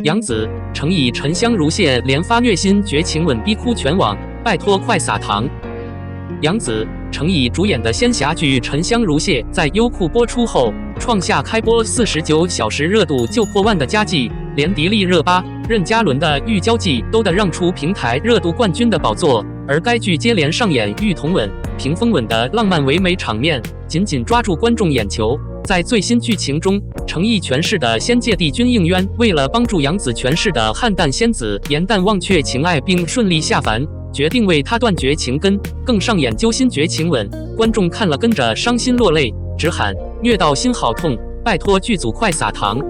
杨紫、程以沉香如屑连发虐心绝情吻逼哭全网，拜托快撒糖。杨紫、程以主演的仙侠剧《沉香如屑》在优酷播出后，创下开播49小时热度就破万的佳绩，连迪丽热巴、任嘉伦的《玉娇记》都得让出平台热度冠军的宝座。而该剧接连上演玉童吻、屏风吻的浪漫唯美场面，紧紧抓住观众眼球。在最新剧情中，程毅诠释的仙界帝君应渊，为了帮助杨紫诠释的汉旦仙子颜旦忘却情爱并顺利下凡，决定为她断绝情根，更上演揪心绝情吻。观众看了跟着伤心落泪，直喊虐到心好痛，拜托剧组快撒糖。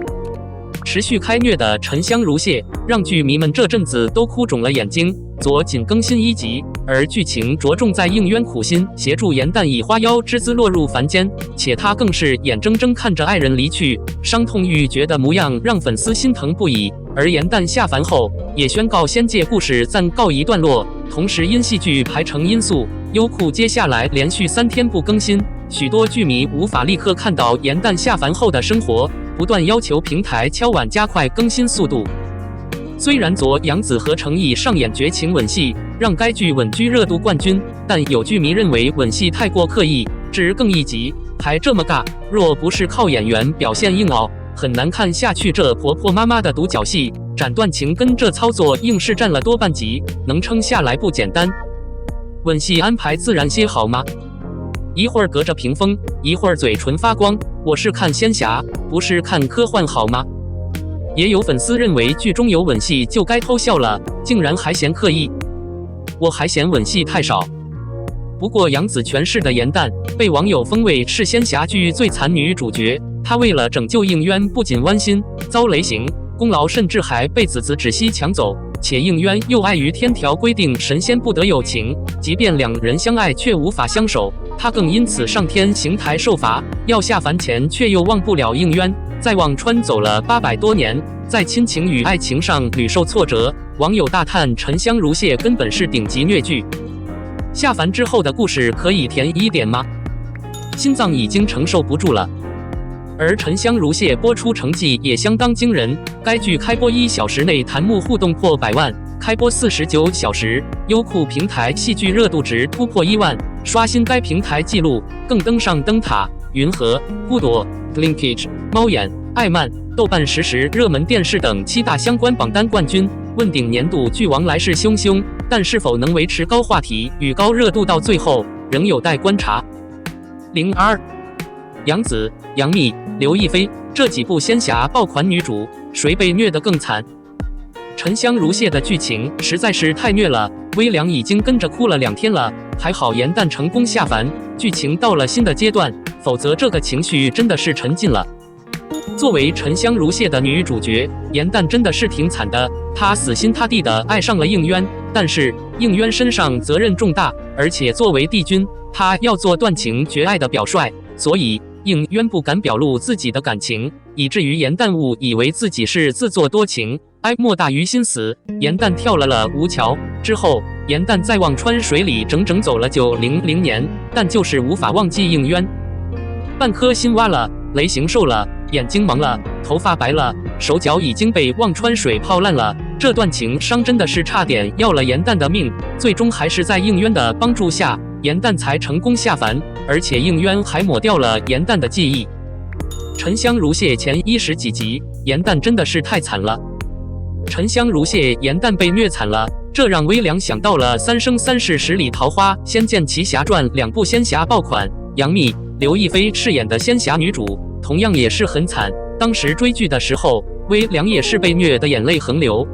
持续开虐的沉香如屑，让剧迷们这阵子都哭肿了眼睛。昨仅更新1集，而剧情着重在应渊苦心协助颜旦以花妖之姿落入凡间，且他更是眼睁睁看着爱人离去，伤痛欲绝的模样让粉丝心疼不已。而颜旦下凡后，也宣告仙界故事暂告一段落。同时因戏剧排程因素，优酷接下来连续3天不更新，许多剧迷无法立刻看到颜旦下凡后的生活，不断要求平台敲碗加快更新速度。虽然昨杨紫和程毅上演绝情吻戏，让该剧稳居热度冠军，但有剧迷认为吻戏太过刻意，值更一集，还这么尬，若不是靠演员表现硬凹，很难看下去这婆婆妈妈的独角戏。斩断情根这操作硬是占了多半集，能撑下来不简单。吻戏安排自然些好吗？一会儿隔着屏风，一会儿嘴唇发光，我是看仙侠，不是看科幻好吗？也有粉丝认为剧中有吻戏就该偷笑了，竟然还嫌刻意。我还嫌吻戏太少。不过杨紫诠释的颜旦被网友封为是仙侠剧最惨女主角，她为了拯救应渊，不仅剜心遭雷刑，功劳甚至还被子止息抢走，且应渊又碍于天条规定神仙不得有情，即便两人相爱却无法相守，他更因此上天刑台受罚，要下凡前却又忘不了应渊，在忘川走了800多年，在亲情与爱情上屡受挫折。网友大叹沉香如屑根本是顶级虐剧，下凡之后的故事可以甜一点吗？心脏已经承受不住了。而沉香如屑播出成绩也相当惊人，该剧开播1小时内弹幕互动破100万，开播49小时，优酷平台戏剧热度值突破1万，刷新该平台纪录，更登上灯塔、云和、孤朵、Linkage、猫眼、爱漫、豆瓣实时热门电视等7大相关榜单冠军，问鼎年度剧王来势汹汹，但是否能维持高话题与高热度到最后，仍有待观察。02杨紫、杨幂、刘亦菲这几部仙侠爆款女主，谁被虐得更惨？沉香如屑的剧情实在是太虐了，微凉已经跟着哭了2天了，还好颜旦成功下凡，剧情到了新的阶段，否则这个情绪真的是沉浸了。作为沉香如屑的女主角，颜旦真的是挺惨的，她死心塌地的爱上了应渊，但是应渊身上责任重大，而且作为帝君，他要做断情绝爱的表率，所以应渊不敢表露自己的感情，以至于颜旦误以为自己是自作多情，哀莫大于心死，颜旦跳了吴桥。之后颜旦在忘川水里整整走了900年，但就是无法忘记应渊。半颗心挖了，雷刑受了，眼睛盲了，头发白了，手脚已经被忘川水泡烂了，这段情伤真的是差点要了颜旦的命，最终还是在应渊的帮助下，颜旦才成功下凡，而且应渊还抹掉了颜旦的记忆。沉香如屑前10几集，颜旦真的是太惨了。沉香如屑颜旦被虐惨了，这让微凉想到了《三生三世十里桃花》《仙剑奇侠传》2部仙侠爆款，杨幂、刘亦菲饰演的仙侠女主同样也是很惨，当时追剧的时候，微凉也是被虐的眼泪横流。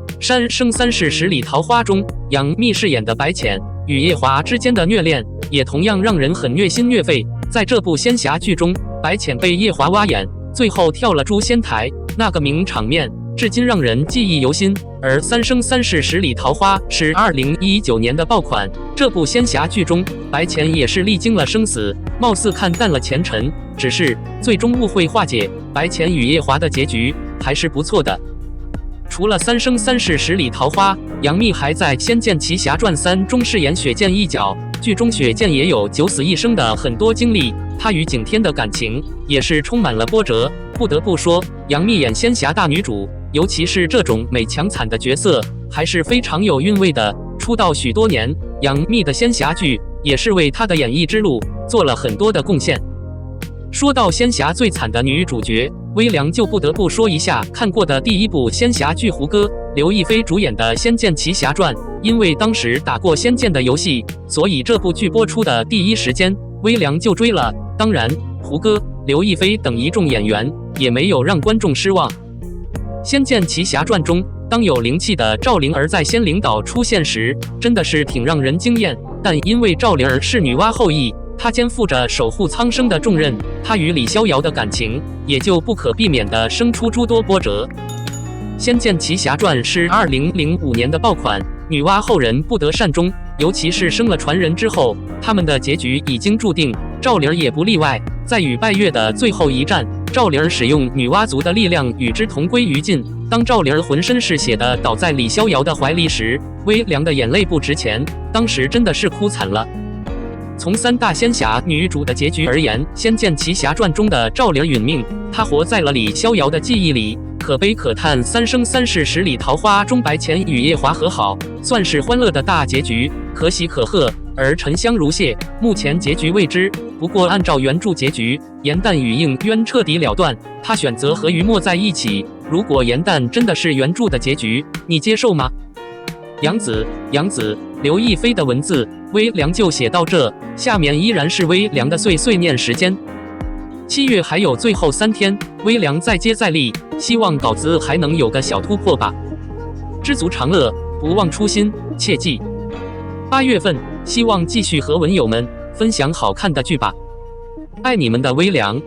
《三生三世十里桃花》中，杨幂饰演的白浅与夜华之间的虐恋，也同样让人很虐心虐肺。在这部仙侠剧中，白浅被夜华挖眼，最后跳了诛仙台，那个名场面至今让人记忆犹新。而《三生三世十里桃花》是2019年的爆款，这部仙侠剧中，白浅也是历经了生死，貌似看淡了前尘，只是最终误会化解，白浅与夜华的结局还是不错的。除了《三生三世十里桃花》，杨幂还在《仙剑奇侠传3》中饰演雪见一角，剧中雪见也有九死一生的很多经历，她与景天的感情也是充满了波折。不得不说，杨幂演仙侠大女主尤其是这种美强惨的角色，还是非常有韵味的。出道许多年，杨幂的仙侠剧也是为她的演艺之路做了很多的贡献。说到仙侠最惨的女主角，微凉就不得不说一下看过的第一部仙侠剧《胡歌》，刘亦菲主演的《仙剑奇侠传》。因为当时打过《仙剑》的游戏，所以这部剧播出的第一时间，微凉就追了。当然，胡歌、刘亦菲等一众演员也没有让观众失望。《仙剑奇侠传》中，当有灵气的赵灵儿在仙灵岛出现时，真的是挺让人惊艳。但因为赵灵儿是女娲后裔，她肩负着守护苍生的重任，她与李逍遥的感情也就不可避免地生出诸多波折。《仙剑奇侠传》是2005年的爆款，女娲后人不得善终，尤其是生了传人之后，他们的结局已经注定，赵灵儿也不例外。在与拜月的最后一战，赵灵儿使用女娲族的力量与之同归于尽。当赵灵儿浑身是血的倒在李逍遥的怀里时，微凉的眼泪不值钱，当时真的是哭惨了。从三大仙侠女主的结局而言，《仙剑奇侠传》中的赵灵儿殒命，她活在了李逍遥的记忆里。可悲可叹，三生三世十里桃花中，白前与夜华和好，算是欢乐的大结局，可喜可贺。而沉香如屑，目前结局未知。不过按照原著结局，颜旦与应渊彻底了断，他选择和于墨在一起。如果颜旦真的是原著的结局，你接受吗？杨紫，刘亦菲的文字，微凉就写到这，下面依然是微凉的碎碎念时间。7月还有最后3天，微凉再接再厉，希望稿子还能有个小突破吧。知足常乐，不忘初心，切记。8月份，希望继续和文友们分享好看的剧吧。爱你们的微凉。